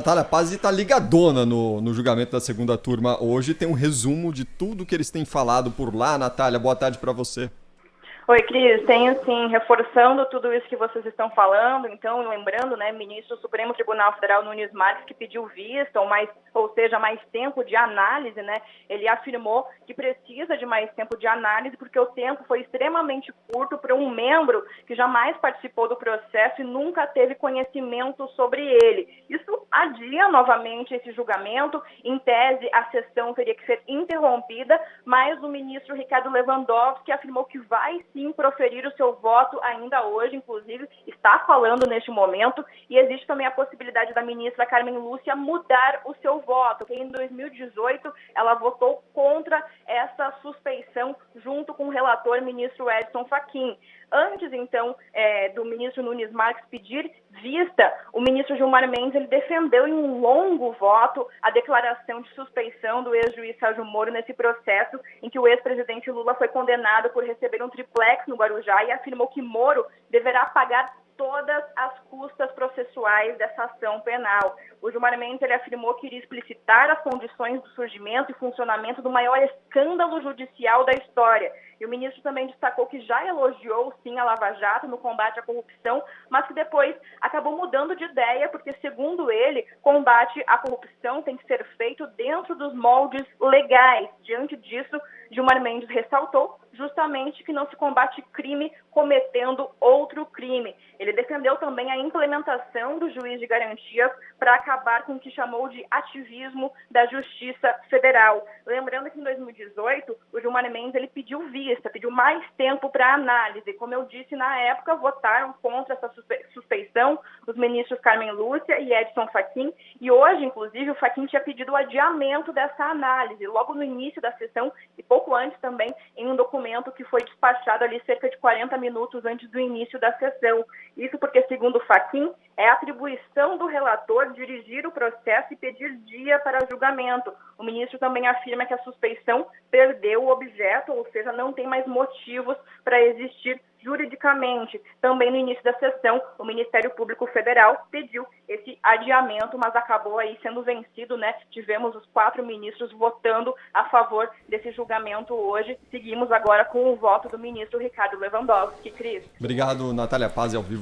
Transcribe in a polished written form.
Natália Paz está ligadona no julgamento da segunda turma hoje. Tem um resumo de tudo que eles têm falado por lá. Natália, boa tarde para você. Oi, Cris, tenho sim, reforçando tudo isso que vocês estão falando, então, lembrando, né, ministro do Supremo Tribunal Federal Nunes Marques, que pediu vista, ou seja, mais tempo de análise, né, ele afirmou que precisa de mais tempo de análise, porque o tempo foi extremamente curto para um membro que jamais participou do processo e nunca teve conhecimento sobre ele. Isso adia novamente esse julgamento, em tese a sessão teria que ser interrompida, mas o ministro Ricardo Lewandowski afirmou que vai sim proferir o seu voto ainda hoje, inclusive está falando neste momento, e existe também a possibilidade da ministra Carmen Lúcia mudar o seu voto, que em 2018 ela votou contra essa suspeição junto com o relator ministro Edson Fachin. Antes, então, do ministro Nunes Marques pedir vista, o ministro Gilmar Mendes ele defendeu em um longo voto a declaração de suspeição do ex-juiz Sérgio Moro nesse processo em que o ex-presidente Lula foi condenado por receber um triplex no Guarujá e afirmou que Moro deverá pagar todas as custas processuais dessa ação penal. O Gilmar Mendes ele afirmou que iria explicitar as condições do surgimento e funcionamento do maior escândalo judicial da história. E o ministro também destacou que já elogiou, sim, a Lava Jato no combate à corrupção, mas que depois acabou mudando de ideia, porque, segundo ele, combate à corrupção tem que ser feito dentro dos moldes legais. Diante disso, Gilmar Mendes ressaltou justamente que não se combate crime cometendo outro crime. Ele defendeu também a implementação do juiz de garantias para acabar com o que chamou de ativismo da Justiça Federal. Lembrando que em 2018, o Gilmar Mendes ele pediu vista, pediu mais tempo para análise. Como eu disse, na época, votaram contra essa suspeição os ministros Carmen Lúcia e Edson Fachin, e hoje, inclusive, o Fachin tinha pedido o adiamento dessa análise, logo no início da sessão e pouco antes também, em um documento que foi despachado ali cerca de 40 minutos antes do início da sessão. Isso porque, segundo o Fachin, é atribuição do relator dirigir o processo e pedir dia para julgamento. O ministro também afirma que a suspeição perdeu o objeto, ou seja, não tem mais motivos para existir juridicamente. Também no início da sessão, o Ministério Público Federal pediu esse adiamento, mas acabou aí sendo vencido, né? Tivemos os 4 ministros votando a favor desse julgamento hoje. Seguimos agora com o voto do ministro Ricardo Lewandowski. Cris. Obrigado, Natália Paz, ao vivo.